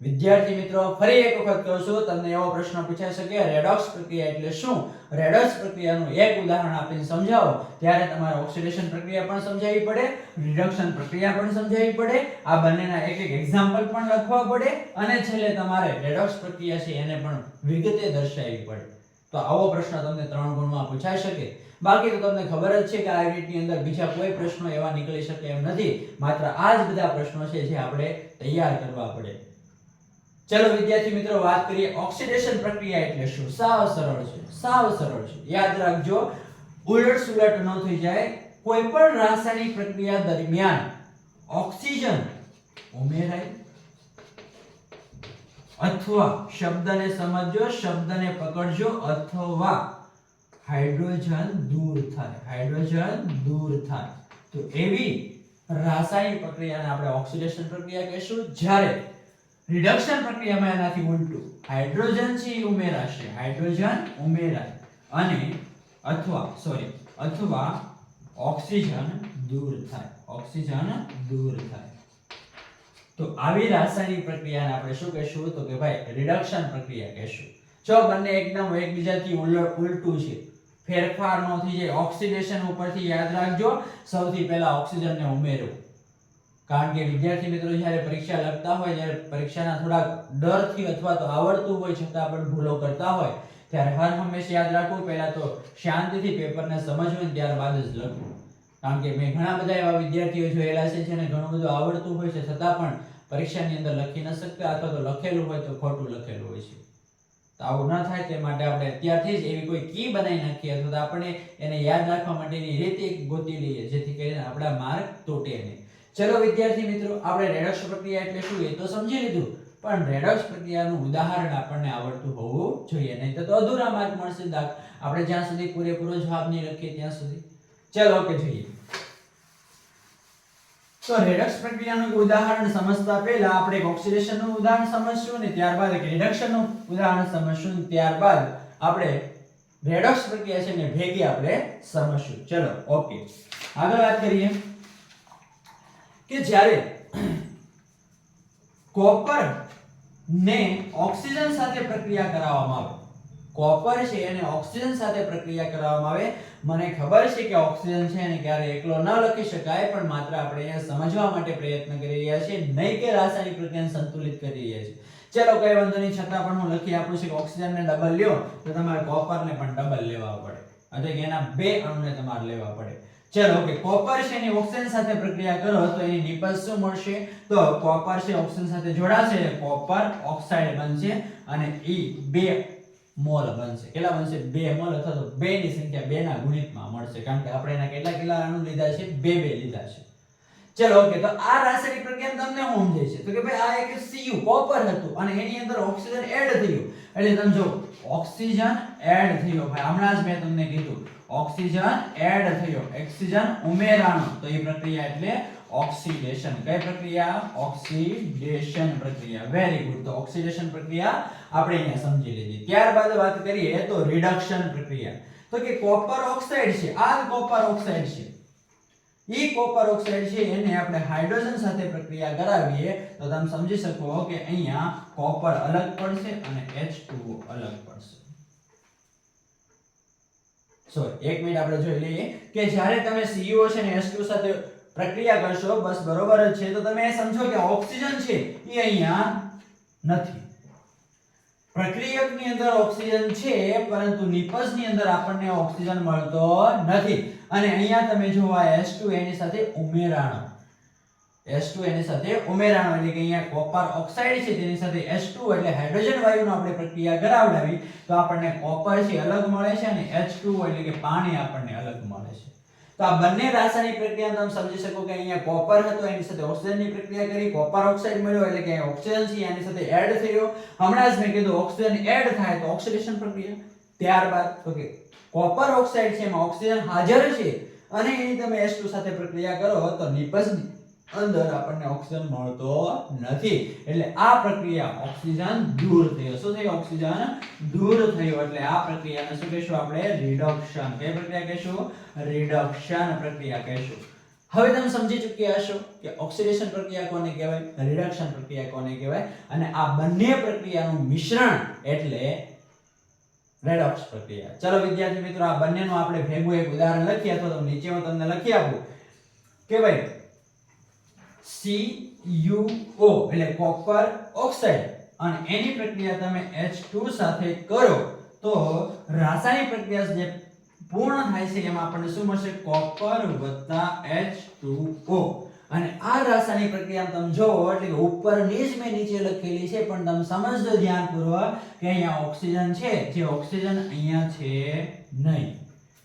વિદ્યાર્થી મિત્રો, ફરી એક વખત કહું છું, તમને એવો પ્રશ્ન પૂછાઈ શકે રેડોક્સ પ્રક્રિયા એટલે શું? રેડોક્સ પ્રક્રિયાનું એક ઉદાહરણ આપીને સમજાવો ત્યારે તમારે ઓક્સિડેશન પ્રક્રિયા પણ સમજાવવી પડે, રિડક્શન પ્રક્રિયા પણ સમજાવવી પડે, આ બંનેના એક એક એક્ઝામ્પલ પણ લખવા પડે અને છેલ્લે તમારે રેડોક્સ પ્રક્રિયા છે એને પણ વિગતે દર્શાવવી પડે. તો આવો પ્રશ્ન તમને 3 ગુણમાં પૂછાઈ શકે. બાકી તો તમને ખબર જ છે કે આ યુનિટની અંદર બીજા કોઈ પ્રશ્નો એવા નીકળી શકે એમ નથી, માત્ર આ જ બધા પ્રશ્નો છે જે આપણે તૈયાર કરવા પડે. ચલો વિદ્યાર્થી મિત્રો, વાત કરીએ ઓક્સિડેશન પ્રક્રિયા એટલે શું. સાવ સરળ છે, સાવ સરળ છે. યાદ રાખજો, ઉલટ સુલટ ન થઈ જાય. કોઈ પણ રાસાયણિક પ્રક્રિયા દરમિયાન ઓક્સિજન ઉમેરાય અથવા, શબ્દને સમજો, શબ્દને પકડજો, અથવા હાઇડ્રોજન દૂર થાય, હાઇડ્રોજન દૂર થાય તો એવી રાસાયણિક પ્રક્રિયાને આપણે ઓક્સિડેશન પ્રક્રિયા કહીશું. જ્યારે રિડક્શન પ્રક્રિયામાં એનાથી ઉલટું, હાઇડ્રોજન છે એ ઉમેરાશે, હાઇડ્રોજન ઉમેરાય અને અથવા ઓક્સિજન દૂર થાય, ઓક્સિજન દૂર થાય. તો આવી રાસાયણિક પ્રક્રિયાને આપણે શું કહીશું? તો કે ભાઈ રિડક્શન પ્રક્રિયા કહીશું. જો બંને એકદમ એકબીજાથી ઉલટું છે, ફેરફાર ન થઈ જાય, ઓક્સિડેશન ઉપરથી યાદ રાખજો સૌથી પહેલા ઓક્સિજનને ઉમેરવું. કારણ કે વિદ્યાર્થી મિત્રો જ્યારે પરીક્ષા લખતા હોય, જ્યારે પરીક્ષાના થોડા ડરથી અથવા તો આવડતું હોય છતાં પણ ભૂલો કરતા હોય ત્યારે હર હંમેશા યાદ રાખવું, પહેલા તો શાંતિથી પેપરને સમજવું ત્યારબાદ જ લખવું. કારણ કે મેં ઘણા બધા એવા વિદ્યાર્થીઓ જોયેલા છે જેને ઘણું બધું આવડતું હોય છે છતાં પણ પરીક્ષાની અંદર લખી ન શકતા અથવા તો લખેલું હોય તો ખોટું લખેલું હોય છે. તો આવું ન થાય તે માટે આપણે અત્યારથી જ એવી કોઈ કી બનાવી નાખીએ અથવા તો આપણે એને યાદ રાખવા માટેની રીત ગોતી લઈએ જેથી કરીને આપણા માર્ક તૂટે નહીં. ચલો વિદ્યાર્થી મિત્રો, આપણે રેડોક્સ પ્રક્રિયા એટલે શું એ તો સમજી લીધું, પણ રેડોક્સ પ્રક્રિયાનું ઉદાહરણ આપણને આવડતું હોવું જોઈએ, નહીં તો અધૂરા માર્ક મળશે આપણે જ્યાં સુધી પૂરેપૂરો જવાબ નહીં લખીએ ત્યાં સુધી. ચલો ઓકે, જોઈએ. તો રેડોક્સ પ્રક્રિયાનું ઉદાહરણ સમજતા પહેલા આપણે ઓક્સિડેશનનું ઉદાહરણ સમજશું ને ત્યારબાદ રિડક્શનનું ઉદાહરણ સમજશું, ત્યારબાદ આપણે રેડોક્સ પ્રક્રિયા છે ને ભેગી આપણે સમજશું. ચલો ઓકે, આગળ વાત કરીએ કે જ્યારે કોપર ને ઓક્સિજન સાથે પ્રક્રિયા કરાવવામાં આવે, કોપર છે એને ઓક્સિજન સાથે પ્રક્રિયા કરાવવામાં આવે. મને ખબર છે કે ઓક્સિજન છે એને ક્યારે એકલો ન લખી શકાય, પણ માત્ર આપણે અહીંયા સમજવા માટે પ્રયત્ન કરી રહ્યા છીએ, નહીં કે રાસાયણિક પ્રક્રિયાને સંતુલિત કરી રહ્યા છીએ. ચલો કઈ વાંધો નહીં, છતાં પણ હું લખી આપું છું કે ઓક્સિજનને ડબલ લ્યો તો તમારે કોપરને પણ ડબલ લેવા પડે, એટલે કે એના બે અણુને તમારે લેવા પડે. ચલો ઓકે, કોપર છે એની ઓક્સિજન સાથે પ્રક્રિયા કરો તો એની નિપજ શું મળશે? તો કોપર છે ઓક્સિજન સાથે જોડાશે, કોપર ઓક્સાઇડ બનશે અને ઈ 2 મોલ બનશે. કેટલા બનશે? 2 મોલ, અથવા તો 2 ની સંખ્યા 2 ના ગુણિતમાં મળશે, કારણ કે આપણે એના કેટલા અણુ લીધા છે? 2 લીધા છે. ચલો ઓકે, તો આ રાસાયણિક પ્રક્રિયા તમને શું સમજાય છે? તો કે ભાઈ આ એક Cu કોપર હતું અને એની અંદર ઓક્સિજન એડ થયું, એટલે તમે જો ઓક્સિજન એડ થયો, ભાઈ હમણાં જ મેં તમને કીધું ઓક્સિજન એડ થયો, ઓક્સિજન ઉમેરાણો, તો એ પ્રક્રિયા એટલે ઓક્સિડેશન. કઈ પ્રક્રિયા? ઓક્સિડેશન પ્રક્રિયા. Very good. તો ઓક્સિડેશન પ્રક્રિયા આપણે અહીંયા સમજી લીધી. ત્યારબાદ વાત કરીએ તો રિડક્શન પ્રક્રિયા. તો કે કોપર ઓક્સાઇડ છે, આ કોપર ઓક્સાઇડ છે, ઈ કોપર ઓક્સાઇડ છે એને આપણે હાઇડ્રોજન સાથે પ્રક્રિયા કરાવીએ તો તમે સમજી શકો કે અહીંયા કોપર અલગ પડશે અને H2O અલગ પડશે. એક મિનિટ આપણે જોઈ લઈએ કે જ્યારે તમે CO છે ને H2 સાથે પ્રક્રિયા કરશો, બસ બરોબર જ છે, તો તમે એ સમજો કે ઓક્સિજન છે એ અહીંયા નથી. પ્રક્રિયકની અંદર ઓક્સિજન છે પરંતુ નિપજની અંદર આપણને ઓક્સિજન મળતો નથી, અને અહીંયા તમે જોવા H2 એની સાથે ઉમેરાણો, H2 એની સાથે ઉમેરાણો એટલે કે અહીંયા કોપર ઓક્સાઇડ છે તેની સાથે H2 એટલે હાઇડ્રોજન વાયુનો આપણે પ્રક્રિયા કરાવડાવી તો આપણને કોપર છે અલગ મળે છે અને H2 એટલે કે પાણી આપણને અલગ મળે છે. તો આ બંને રાસાયણિક પ્રક્રિયા તમે સમજી શકો કે અહીંયા કોપર હતો એની સાથે ઓક્સિજનની પ્રક્રિયા કરી, કોપર ઓક્સાઇડ મળ્યો એટલે કે ઓક્સિજન છે એની સાથે એડ થયો. હમણાં જ મેં કીધું ઓક્સિજન એડ થાય તો ઓક્સિડેશન પ્રક્રિયા. ત્યારબાદ તો કે કોપર ઓક્સાઇડ છે એમાં ઓક્સિજન હાજર છે અને એની તમે H2 સાથે પ્રક્રિયા કરો તો નિપજની અંદર આપણને ઓક્સિજન મળતો નથી, એટલે આ પ્રક્રિયા ઓક્સિજન દૂર થયો. શું થયું? ઓક્સિજન દૂર થયો, એટલે આ પ્રક્રિયાને શું કહેશું આપણે? રિડક્શન. કઈ પ્રક્રિયા કહેશું? રિડક્શન પ્રક્રિયા કહેશું. હવે તમે સમજી ચૂક્યા હશો કે ઓક્સિડેશન પ્રક્રિયા કોને કહેવાય, રિડક્શન પ્રક્રિયા કોને કહેવાય, અને આ બંને પ્રક્રિયાનું મિશ્રણ એટલે રેડોક્સ પ્રક્રિયા. ચલો વિદ્યાર્થી મિત્રો, આ બંનેનું આપણે ભેગું એક ઉદાહરણ લખીએ, અથવા તો નીચે હું તમને લખી આપું કે ભાઈ CuO એટલે કોપર ઓક્સાઇડ અને એની પ્રક્રિયા તમે H2 સાથે કરો તો રાસાયણિક પ્રક્રિયા જે પૂર્ણ થાય છે એમાં આપણને શું મળશે? કોપર વત્તા H2O. અને આ રાસાયણિક પ્રક્રિયા તમે જોવો એટલે કે ઉપરની જ મેં નીચે લખેલી છે, પણ તમે સમજજો ધ્યાનપૂર્વક કે અહીંયા ઓક્સિજન છે, જે ઓક્સિજન અહીંયા છે નહીં,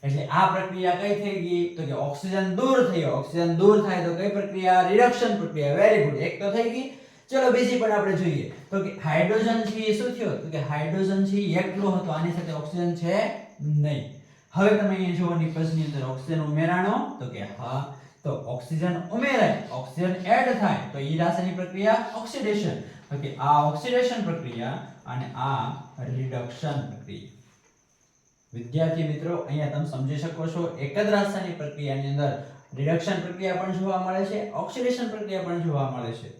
એટલે આ પ્રક્રિયા કઈ થઈ ગઈ? તો કે ઓક્સિજન દૂર થયો. ઓક્સિજન દૂર થાય તો કઈ પ્રક્રિયા? રિડક્શન પ્રક્રિયા. વેરી ગુડ, એક તો થઈ ગઈ. ચલો બીજી પણ આપણે જોઈએ તો કે હાઇડ્રોજન છે એ શું થયો? તો કે હાઇડ્રોજન છે એકલો હતો, આની સાથે ઓક્સિજન છે નહીં. હવે તમે અહીંયા જુઓ નિપજની અંદર ઓક્સિજન ઉમેરાણો, તો કે હા, તો ઓક્સિજન ઉમેરાય, ઓક્સિજન એડ થાય તો ઈ રાસાયણિક પ્રક્રિયા ઓક્સિડેશન. તો કે આ ઓક્સિડેશન પ્રક્રિયા અને આ રિડક્શન પ્રક્રિયા. વિદ્યાર્થી મિત્રો, અહીંયા તમે સમજી શકો છો એક જ રાસાયણિક પ્રક્રિયાની અંદર રિડક્શન પ્રક્રિયા પણ જોવા મળે છે, ઓક્સિડેશન પ્રક્રિયા પણ જોવા મળે છે,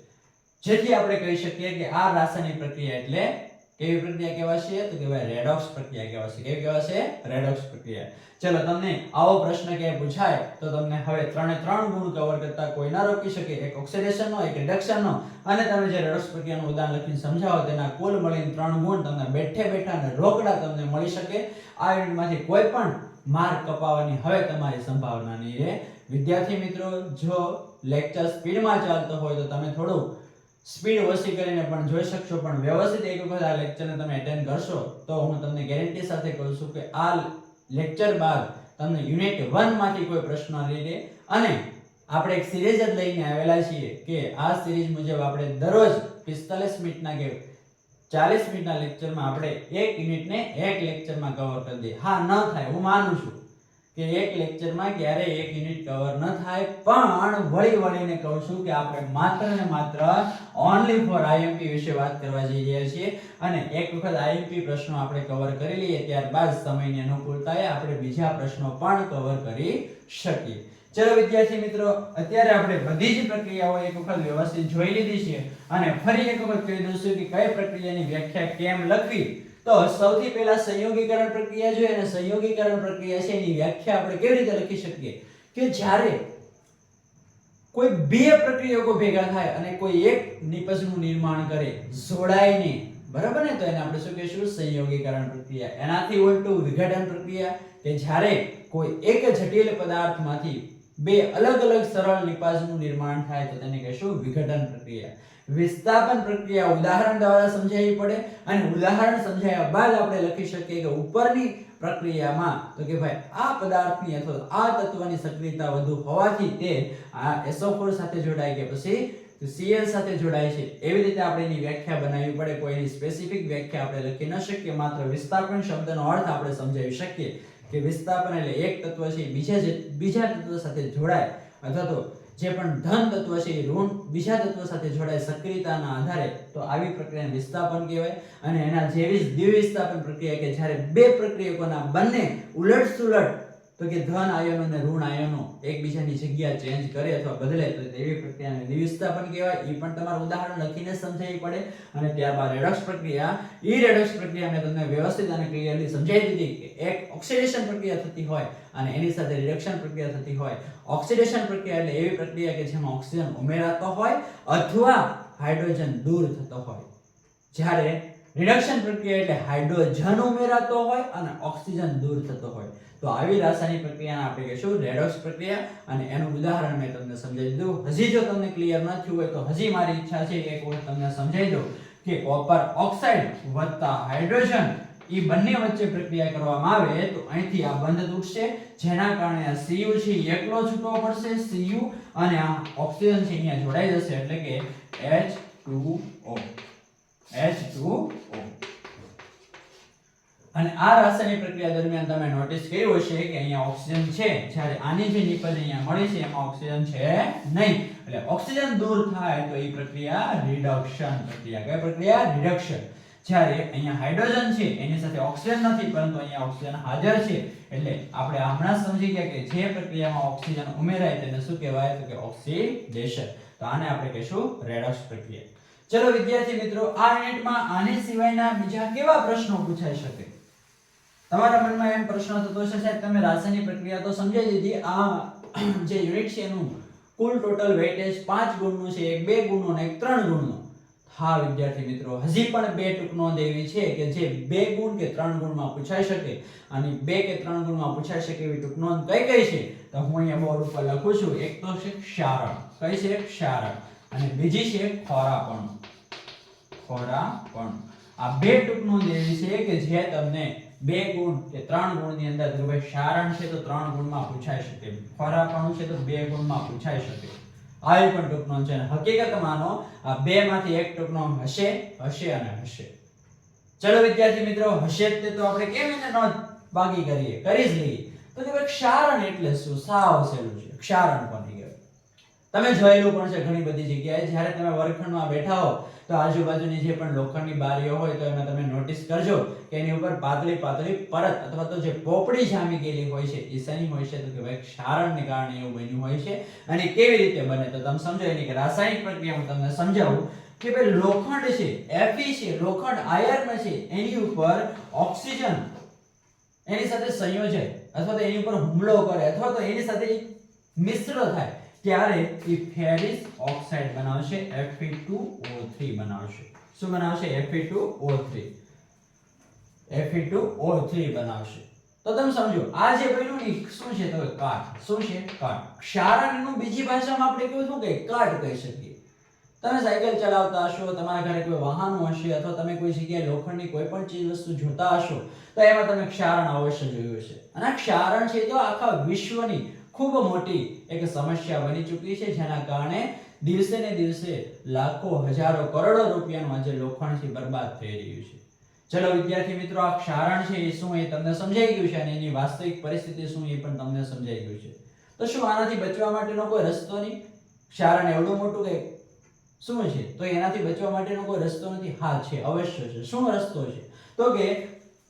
જેથી આપણે કહી શકીએ કે આ રાસાયણિક પ્રક્રિયા એટલે કેવી પ્રક્રિયા કહેવાશે? તો કે ભાઈ રેડોક્સ પ્રક્રિયા કહેવાશે. કેવી કહેવાશે? રેડોક્સ પ્રક્રિયા. ચલો તમને આવો પ્રશ્ન ક્યાંય પૂછાય તો તમને હવે 3 ગુણ કવર કરતા કોઈ ના રોકી શકે, એક ઓક્સિડેશનનો, એક રિડક્શનનો, અને તમે જે રેડોક્સ પ્રક્રિયાનું ઉદાહરણ લખીને સમજાવો તેના કુલ મળીને 3 ગુણ તમને બેઠે બેઠા અને રોકડા તમને મળી શકે. આ યુનિટમાંથી કોઈ પણ માર્ક કપાવવાની હવે તમારી સંભાવના નહીં રહે. વિદ્યાર્થી મિત્રો, જો લેક્ચર સ્પીડમાં ચાલતો હોય તો તમે થોડું સ્પીડ ઓછી કરીને પણ જોઈ શકશો, પણ વ્યવસ્થિત એક વખત આ લેક્ચરને તમે અટેન્ડ કરશો તો હું તમને ગેરંટી સાથે કહું છું કે આ લેક્ચર બાદ તમને યુનિટ 1 માંથી કોઈ પ્રશ્ન નહીં રહે. અને આપણે એક સિરીઝ જ લઈને આવેલા છીએ કે આ સિરીઝ મુજબ આપણે દરરોજ 45 મિનિટના કે 40 મિનિટના લેક્ચરમાં આપણે એક યુનિટને એક લેક્ચરમાં કવર કરી દઈએ. હા, ન થાય, હું માનું છું કે એક લેક્ચરમાં ક્યારેય એક યુનિટ કવર ન થાય, પણ વળીને કહું છું કે આપણે માત્ર ને માત્ર ઓન્લી ફોર આઈએમપી વિશે વાત કરવા જઈ રહ્યા છીએ. અને એક વખત આઈએમપી પ્રશ્નો આપણે કવર કરી લઈએ ત્યારબાદ સમયની અનુકૂળતાએ આપણે બીજા પ્રશ્નો પણ કવર કરી શકીએ. ચલો વિદ્યાર્થી મિત્રો, અત્યારે આપણે બધી જ પ્રક્રિયાઓ એક વખત વ્યવસ્થિત જોઈ લીધી છે અને ફરી એક વખત કહી દઉં કે કઈ પ્રક્રિયાની વ્યાખ્યા કેમ લખવી. તો સૌથી પહેલા સંયોગીકરણ પ્રક્રિયા જોઈએ, અને સંયોગીકરણ પ્રક્રિયા છે એની વ્યાખ્યા આપણે કેવી રીતે લખી શકીએ કે જ્યારે કોઈ બે પ્રક્રિયકો ભેગા થાય અને કોઈ એક નિપજનું નિર્માણ કરે જોડાઈને, બરાબર ને, તો એને આપણે શું કહીશું? સંયોગીકરણ પ્રક્રિયા. એનાથી ઉલટું વિઘટન પ્રક્રિયા, કે જ્યારે કોઈ એક જટિલ પદાર્થમાંથી બે અલગ અલગ સરળ નિપાજનું નિર્માણ થાય તો તેને કહીશું વિઘટન પ્રક્રિયા. વિસ્થાપન પ્રક્રિયા ઉદાહરણ દ્વારા સમજાવવી પડે, અને ઉદાહરણ સમજાવ્યા બાદ આપણે લખી શકીએ કે ઉપરની પ્રક્રિયામાં તો કે ભાઈ આ પદાર્થની અથવા આ તત્વની સક્રિયતા વધુ હોવાથી તે આ SO4 સાથે જોડાય કે પછી Cl સાથે જોડાય છે. એવી રીતે આપણે એની વ્યાખ્યા બનાવવી પડે. કોઈની સ્પેસિફિક વ્યાખ્યા આપણે લખી ન શકીએ, માત્ર વિસ્થાપન શબ્દનો અર્થ આપણે સમજાવી શકીએ કે વિસ્થાપન એટલે એક તત્વ છે બીજા તત્વ સાથે જોડાય, અથવા તો જે પણ ધન તત્વ છે એ ઋણ બીજા તત્વ સાથે જોડાય સક્રિયતાના આધારે, તો આવી પ્રક્રિયાને વિસ્થાપન કહેવાય. અને એના જેવી જ દ્વિવિસ્થાપન પ્રક્રિયા કે જ્યારે બે પ્રક્રિયકોના બંને ઉલટસુલટ તો કે ધન આયનો અને ઋણ આયનો એકબીજાની જગ્યા ચેન્જ કરે અથવા બદલે તો એવી પ્રક્રિયાને દ્વિવિસ્થાપન કહેવાય. એ પણ તમારું ઉદાહરણ લખીને સમજાવવી પડે. અને ત્યારબાદ રેડોક્સ પ્રક્રિયા. એ રેડોક્સ પ્રક્રિયા મેં તમને વ્યવસ્થિત અને ક્લિયરલી સમજાવી દીધી કે એક ઓક્સિડેશન પ્રક્રિયા થતી હોય અને એની સાથે રિડક્શન પ્રક્રિયા થતી હોય. ઓક્સિડેશન પ્રક્રિયા એટલે એવી પ્રક્રિયા કે જેમાં ઓક્સિજન ઉમેરાતો હોય અથવા હાઇડ્રોજન દૂર થતો હોય. જ્યારે રિડક્શન પ્રક્રિયા એટલે હાઇડ્રોજન ઉમેરાતો હોય અને ઓક્સિજન દૂર થતો હોય. તો આવી રાસાયણિક પ્રક્રિયાને આપણે કહીશું રેડોક્સ પ્રક્રિયા. અને એનું ઉદાહરણ મેં તમને સમજાવી દીધું. હજી જો તમને ક્લિયર ન થયું હોય તો હજી મારી ઈચ્છા છે કે એક વખત તમને સમજાવી દઉં કે કોપર ઓક્સાઇડ વત્તા હાઇડ્રોજન એ બંને વચ્ચે પ્રક્રિયા કરવામાં આવે તો અહીંથી આ બંધ તૂટશે, જેના કારણે આ Cu છે એકલો છૂટવો પડશે, Cu, અને આ ઓક્સિજન છે અહીંયા જોડાઈ જશે એટલે કે H2O. અને આ રાસાયણિક પ્રક્રિયા દરમિયાન તમે નોટિસ કર્યું હશે કે અહીંયા ઓક્સિજન છે, જ્યારે આની જે નિપજ અહીંયા મળી છે એમાં ઓક્સિજન છે નહીં. એટલે ઓક્સિજન દૂર થાય તો એ પ્રક્રિયા રિડક્શન પ્રક્રિયા. કઈ પ્રક્રિયા? રિડક્શન. જ્યારે અહીંયા હાઇડ્રોજન છે એની સાથે ઓક્સિજન નથી પરંતુ અહીંયા ઓક્સિજન હાજર છે, એટલે આપણે હમણાં સમજી ગયા કે જે પ્રક્રિયામાં ઓક્સિજન ઉમેરાય તેને શું કહેવાય? તો કે ઓક્સિડેશન. તો આને આપણે કહીશું રેડોક્સ પ્રક્રિયા. ચલો વિદ્યાર્થી મિત્રો, આ યુનિટમાં આની સિવાયના બીજા કેવા પ્રશ્નો પૂછાઈ શકે? તમારા મનમાં એમ પ્રશ્ન થતો હશે સાહેબ તમે રાસાયણિક પ્રક્રિયા તો સમજાવી દીધી, આ જે યુનિટ છે એનું કુલ ટોટલ વેઇટેજ 5 ગુણનું છે, એક 2 ગુણનો અને એક 3 ગુણનો. હા વિદ્યાર્થી મિત્રો, હજી પણ બે ટૂંક નોંધ એવી છે કે જે 2 ગુણ કે 3 ગુણમાં પૂછાઈ શકે, અને 2 કે 3 ગુણમાં પૂછાઈ શકે એવી ટૂંક નોંધ કઈ છે તો હું અહીંયા બોર્ડ ઉપર લખું છું. એક તો છે ક્ષારણ. કઈ છે? ક્ષારણ. અને બીજી છે ખોરાપણું. આ બે ટૂંક નોંધ એવી છે કે જે તમને 2 ગુણ કે 3 ગુણની અંદર જો ભાઈ ક્ષારણ છે તો 3 ગુણમાં પૂછાઈ શકે, ખોરાપણું છે તો 2 ગુણમાં પૂછાઈ શકે. આવી પણ ટૂંક નોંધ છે. હકીકતમાં આ બે માંથી એક ટૂંક નોંધ હશે અને હશે. ચલો વિદ્યાર્થી મિત્રો, હશે તો આપણે કેમ એને નોંધ બાકી કરી જ લઈએ. તો કે ભાઈ ક્ષારણ એટલે શું? સાવ સહેલું છે. ક્ષારણ કોને કહેવાય? તમે જોયેલું પણ છે ઘણી બધી જગ્યાએ. જ્યારે તમે વર્ગખંડમાં બેઠા હો તો આજુબાજુની જે પણ લોખંડની બારીઓ હોય તો એમાં તમે નોટિસ કરજો કે એની ઉપર પાતળી પરત અથવા તો જે પોપડી જામી ગયેલી હોય છે એ શેની હોય છે? તો કે ભાઈ ક્ષારણને કારણે એવું બન્યું હોય છે. અને કેવી રીતે બને તો તમે સમજો. એની કે રાસાયણિક પ્રક્રિયા હું તમને સમજાવું કે ભાઈ લોખંડ છે, Fe છે, લોખંડ આયર્ન છે, એની ઉપર ઓક્સિજન એની સાથે સંયોજન અથવા તો એની ઉપર હુમલો કરે અથવા તો એની સાથે મિશ્ર થાય ત્યારે એ ફેરિસ ઓક્સાઇડ બનાવશે, Fe2O3 બનાવશે. શું બનાવશે? Fe2O3 બનાવશે. તો તમે સમજો આ જે બન્યું ને શું છે? તો કાટ. શું છે? કાટ. ક્ષારણનું બીજી ભાષામાં આપણે કેવું શું કહે? કાટ કહી શકીએ. તમે સાયકલ ચલાવતા હશો, તમારા ઘરે કોઈ વાહનો હશે, અથવા તમે કોઈ જગ્યાએ લોખંડની કોઈ પણ ચીજ વસ્તુ જોતા હશો, તો એમાં તમે ક્ષારણ અવશ્ય જોયું હશે. અને આ ક્ષારણ છે તો આખા વિશ્વની ખૂબ મોટી એક સમસ્યા બની ચૂકી છે, જેના કારણે દિવસે ને દિવસે લાખો હજારો કરોડો રૂપિયાનું આજે લોખંડ છે બરબાદ થઈ રહ્યું છે. ચલો વિદ્યાર્થી મિત્રો, આ ક્ષારણ છે એ શું એ તમને સમજાઈ ગયું છે, અને એની વાસ્તવિક પરિસ્થિતિ શું એ પણ તમને સમજાઈ ગયું છે. તો શું આનાથી બચવા માટેનો કોઈ રસ્તો નહીં? ક્ષારણ એવડું મોટું કે શું છે, તો એનાથી બચવા માટેનો કોઈ રસ્તો નથી? હા છે, અવશ્ય છે. શું રસ્તો છે? તો કે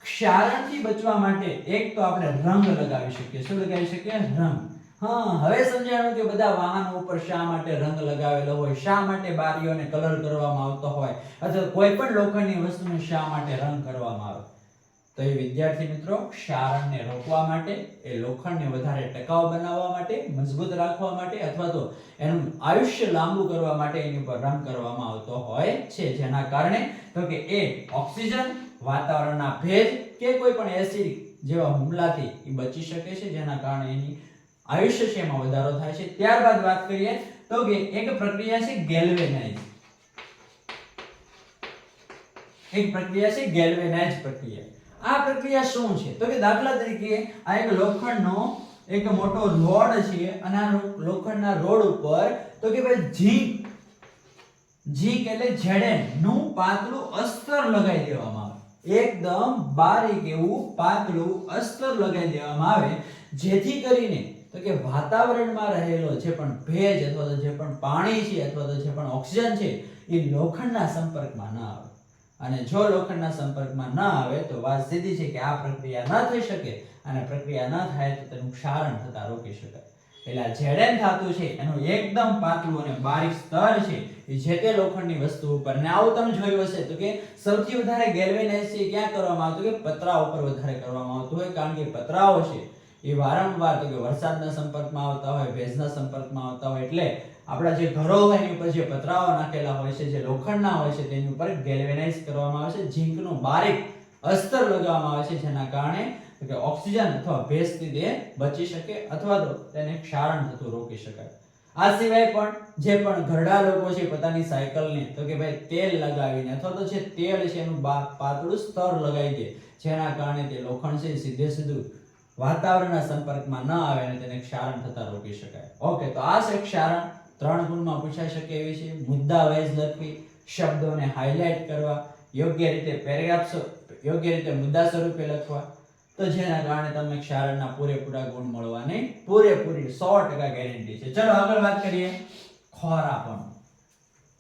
ક્ષારણથી બચવા માટે એક તો આપણે રંગ લગાવી શકીએ. શું લગાવી શકીએ? રંગ. હા, હવે સમજાણું કે બધા વાહનો ઉપર શા માટે રંગ લગાવેલો હોય, શા માટે બારીઓને કલર કરવામાં આવતો હોય, અથવા કોઈ પણ લોખંડની વસ્તુને શા માટે રંગ કરવામાં આવે. તો એ વિદ્યાર્થી મિત્રો, ક્ષારણને રોકવા માટે, એ લોખંડને વધારે ટકાઉ બનાવવા માટે, મજબૂત રાખવા માટે, અથવા તો એનું આયુષ્ય લાંબુ કરવા માટે એની ઉપર રંગ કરવામાં આવતો હોય છે, જેના કારણે તો કે એ ઓક્સિજન, વાતાવરણના ભેજ કે કોઈ પણ એસિડ જેવા હુમલાથી એ બચી શકે છે, જેના કારણે એની આયુષ્ય છે એમાં વધારો થાય છે. ત્યારબાદ વાત કરીએ તો કે એક પ્રક્રિયા છે ગેલ્વેનાઇઝ. એક પ્રક્રિયા છે ગેલ્વેનાઇઝ પ્રક્રિયા. આ પ્રક્રિયા શું છે? તો કે દાખલા તરીકે આ એક લોખંડનો એક મોટો રોડ છે, અને આ લોખંડના રોડ ઉપર તો કે ભાઈ ઝીંક એટલે ઝેડેન નું પાતળું અસ્તર લગાવી દેવામાં આવે. એકદમ બારીક એવું પાતળું અસ્તર લગાવી દેવામાં આવે, જેથી કરીને તો કે વાતાવરણમાં રહેલો જે પણ ભેજ અથવા તો જે પણ પાણી છે અથવા તો જે પણ ઓક્સિજન છે એ લોખંડના સંપર્કમાં ન આવે. અને જો લોખંડના સંપર્કમાં ન આવે તો વાત સીધી છે કે આ પ્રક્રિયા ન થઈ શકે, અને પ્રક્રિયા ન થાય તો તેનું ક્ષારણ થતા રોકી શકાય. એટલે આ ઝેડેન ધાતુ છે એનું એકદમ પાતળું અને બારીક સ્તર છે એ જે તે લોખંડની વસ્તુ ઉપર, ને આવું તમે જોયું હશે તો કે સૌથી વધારે ગેલ્વેનાઇઝ છે ક્યાં કરવામાં આવતું? કે પતરા ઉપર વધારે કરવામાં આવતું હોય, કારણ કે પતરાઓ છે એ વારંવાર તો કે વરસાદના સંપર્કમાં આવતા હોય, ભેજના સંપર્કમાં આવતા હોય, એટલે આપણા જે ઘરો હોય એની ઉપર જે પતરાઓ નાખેલા હોય છે, જે લોખંડના હોય છે, તેની ઉપર ગેલ્વેનાઇઝ કરવામાં આવે છે, ઝીંકનું બારીક અસ્તર લગાવવામાં આવે છે, જેના કારણે કે ઓક્સિજન અથવા ભેજથી તે બચી શકે, અથવા તો તેને ક્ષારણ થતું રોકી શકાય. આ સિવાય પણ જે પણ ઘરડા લોકો છે પોતાની સાયકલને તો કે ભાઈ તેલ લગાવીને, અથવા તો જે તેલ છે એનું પાતળું સ્તર લગાવી દે, જેના કારણે તે લોખંડ છે સીધે સીધું વાતાવરણના સંપર્કમાં ન આવે અને તેને ક્ષારણ થતા રોકી શકાય. ઓકે, તો આ છે ક્ષારણ. 3 ગુણમાં પૂછાઈ શકે એવી છે. મુદ્દા વાઇઝ લખવી, શબ્દોને હાઇલાઇટ કરવા, યોગ્ય રીતે પેરેગ્રાફ યોગ્ય રીતે મુદ્દા સ્વરૂપે લખવા, તો જેના કારણે તમને ક્ષારણના પૂરેપૂરા ગુણ મળવાની પૂરેપૂરી 100% ગેરંટી છે. ચલો આગળ વાત કરીએ. ખોરાપણું.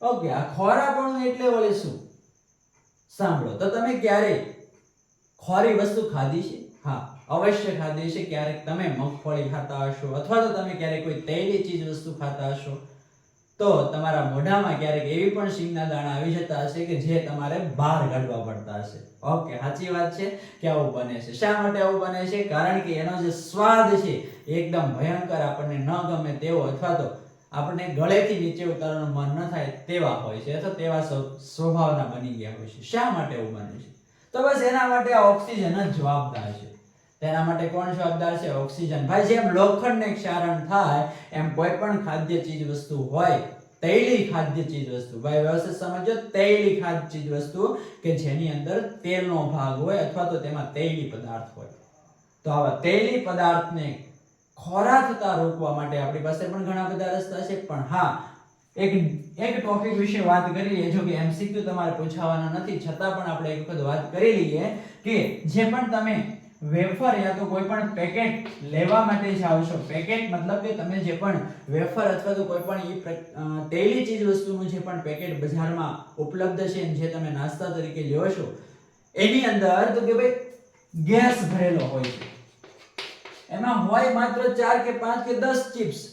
ઓકે, આ ખોરાપણું એટલે વળી શું? સાંભળો, તો તમે ક્યારે ખોરી વસ્તુ ખાધી છે? હા, અવશ્ય ખાધી છે. ક્યારેક તમે મગફળી ખાતા હશો, અથવા તો તમે ક્યારેક કોઈ તેલી ચીજ વસ્તુ ખાતા હશો, તો તમારા મોઢામાં ક્યારેક એવી પણ સિંગના દાણા આવી જતા હશે કે જે તમારે બહાર કાઢવા પડતા હશે. ઓકે, સાચી વાત છે કે આવું બને છે. શા માટે આવું બને છે? કારણ કે એનો જે સ્વાદ છે એકદમ ભયંકર, આપણને ન ગમે તેવો, અથવા તો આપણને ગળેથી નીચે ઉતારવાનું મન ન થાય તેવા હોય છે, અથવા તેવા સ્વભાવના બની ગયા હોય છે. શા માટે એવું બને છે? તો બસ એના માટે આ ઓક્સિજન જ જવાબદાર છે. તેના માટે કોણ જવાબદાર છે? ઓક્સિજન. ભાઈ, જેમ લોખંડને ક્ષારણ થાય એમ કોઈ પણ ખાદ્ય ચીજ વસ્તુ હોય, તૈલી ખાદ્ય ચીજ વસ્તુ, ભાઈ વ્યવસ્થિત સમજો, તૈલી ખાદ્ય ચીજ વસ્તુ કે જેની અંદર તેલનો ભાગ હોય, અથવા તો તેમાં તૈલી પદાર્થ હોય, તો આવા તૈલી પદાર્થને ખોરા થતા રોકવા માટે આપણી પાસે પણ ઘણા બધા રસ્તા છે. પણ હા, એક ટોપિક વિશે વાત કરી લઈએ. જો કે એમસીક્યુ તમારે પૂછાવાના નથી, છતાં પણ આપણે એક વખત વાત કરી લઈએ કે જે પણ તમે વેફર યા તો કોઈ પણ પેકેટ લેવા માટે જાવ છો, પેકેટ મતલબ કે તમે જે પણ વેફર અથવા તો કોઈ પણ તેલી ચીજ વસ્તુનું જે પણ પેકેટ બજારમાં ઉપલબ્ધ છે, જે તમે નાસ્તા તરીકે લ્યો છો, એની અંદર તો કે ભાઈ ગેસ ભરેલો હોય છે. એમાં હોય માત્ર 4 કે 5 કે 10 ચિપ્સ,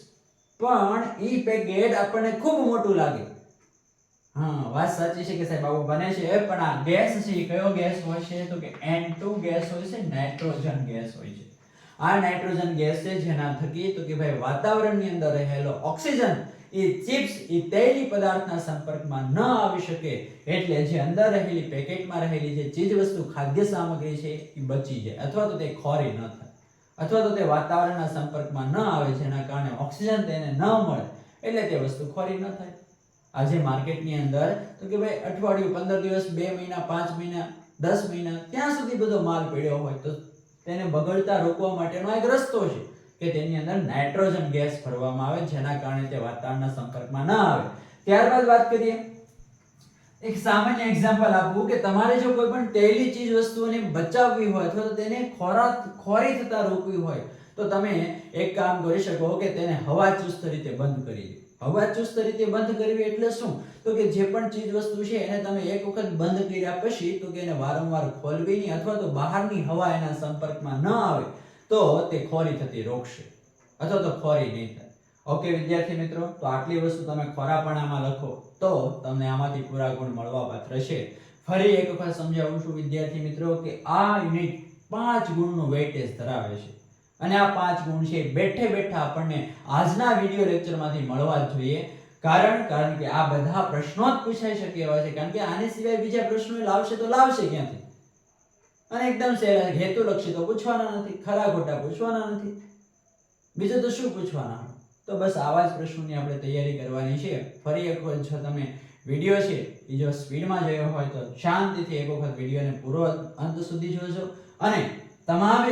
પણ ઈ પેકેટ આપણને ખૂબ મોટું લાગે. હા, વાત સાચી છે કે સાહેબ આવું બને છે. પણ આ ગેસ છે એ કયો ગેસ હોય છે? તો કે N2 ગેસ હોય છે, નાઇટ્રોજન ગેસ હોય છે. આ નાઇટ્રોજન ગેસ છે જેના થકી તો કે ભાઈ વાતાવરણની અંદર રહેલો ઓક્સિજન એ ચિપ્સ એ તૈલી પદાર્થના સંપર્કમાં ન આવી શકે, એટલે જે અંદર રહેલી પેકેટમાં રહેલી જે ચીજ વસ્તુ ખાદ્ય સામગ્રી છે એ બચી જાય, અથવા તો તે ખોરી ન થાય, અથવા તો તે વાતાવરણના સંપર્કમાં ન આવે, જેના કારણે ઓક્સિજન તેને ન મળે, એટલે તે વસ્તુ ખોરી ન થાય. આજે માર્કેટની અંદર તો કે ભાઈ અઠવાડિયું 15 દિવસ 2 મહિના 5 મહિના 10 મહિના ત્યાં સુધી બધો માલ પડ્યો હોય તો તેને બગડતા રોકવા માટેનો એક રસ્તો છે કે તેની અંદર નાઇટ્રોજન ગેસ ભરવામાં આવે જેના કારણે તે વાતાવરણના સંપર્કમાં ન આવે. ત્યારબાદ વાત કરીએ એક સામાન્ય એક્ઝામ્પલ આપું કે તમારે જો કોઈ પણ તેલી ચીજ વસ્તુઓને બચાવવી હોય અથવા તો તેને ખોરી થતા રોકવી હોય તો તમે એક કામ કરી શકો કે તેને હવાચુસ્ત રીતે બંધ કરી દો. હવાચુસ્ત રીતે બંધ કરવી એટલે શું? તો કે જે પણ ચીજ વસ્તુ છે એને તમે એક વખત બંધ કર્યા પછી તો કે એને વારંવાર ખોલવી નહીં અથવા તો બહારની હવા એના સંપર્કમાં ન આવે તો તે ખોરી થતી રોકશે અથવા તો ખોરી નહીં થાય. ઓકે વિદ્યાર્થી મિત્રો, તો આટલી વસ્તુ તમે ખોરાપણામાં લખો તો તમને આમાંથી પૂરા ગુણ મળવા પાત્ર છે. ફરી એક વખત સમજાવું છું વિદ્યાર્થી મિત્રો કે આ યુનિટ 5 ગુણનું વેઇટેજ ધરાવે છે અને આ 5 ગુણ છે બેઠે બેઠા આપણને આજના વિડિયો લેક્ચરમાંથી મળવા જ જોઈએ. કારણ કે આ બધા પ્રશ્નો જ પૂછાઈ શકે એવા છે. કારણ કે આની સિવાય બીજા પ્રશ્નો લાવશે તો લાવશે ક્યાંથી? અને એકદમ સહેલા હેતુલક્ષી તો પૂછવાના નથી, ખરા ખોટા પૂછવાના નથી, બીજું તો શું પૂછવાના? તો બસ આવા જ પ્રશ્નોની આપણે તૈયારી કરવાની છે. ફરી એક વખત જો તમે વિડિયો છે એ જો સ્પીડમાં જોયો હોય તો શાંતિથી એક વખત વિડિયોને પૂરો અંત સુધી જોજો અને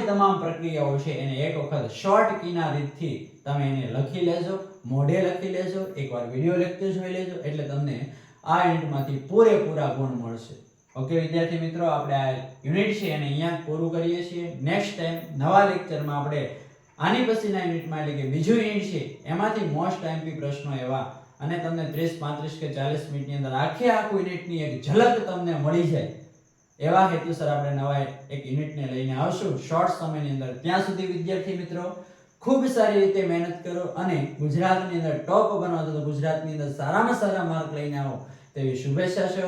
તમામ પ્રક્રિયાઓ છે એને એક વખત શોર્ટ કીના રીતથી તમે એને લખી લેજો, મોઢે લખી લેજો, એકવાર વિડિયો લેક્ચર જોઈ લેજો એટલે તમને આ યુનિટમાંથી પૂરેપૂરા ગુણ મળશે. ઓકે વિદ્યાર્થી મિત્રો, આપણે આ યુનિટ છે એને અહીંયા પૂરું કરીએ છીએ. નેક્સ્ટ ટાઈમ નવા લેક્ચરમાં આપણે આની પછીના યુનિટમાં એટલે કે બીજું યુનિટ છે એમાંથી મોસ્ટ આઈએમપી પ્રશ્નો એવા અને તમને 30 35 કે 40 મિનિટની અંદર આખું યુનિટની એક ઝલક તમને મળી જાય એવા હેતુસર આપણે નવા એક યુનિટને લઈને આવશું શોર્ટ સમયની અંદર. ત્યાં સુધી વિદ્યાર્થી મિત્રો ખૂબ સારી રીતે મહેનત કરો અને ગુજરાતની અંદર ટોપ બનો તો ગુજરાતની અંદર સારામાં સારા માર્ક લઈને આવો તેવી શુભેચ્છા છે.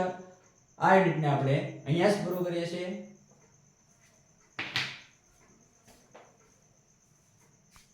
આ યુનિટને આપણે અહીંયા જ પૂરું કરીએ છીએ.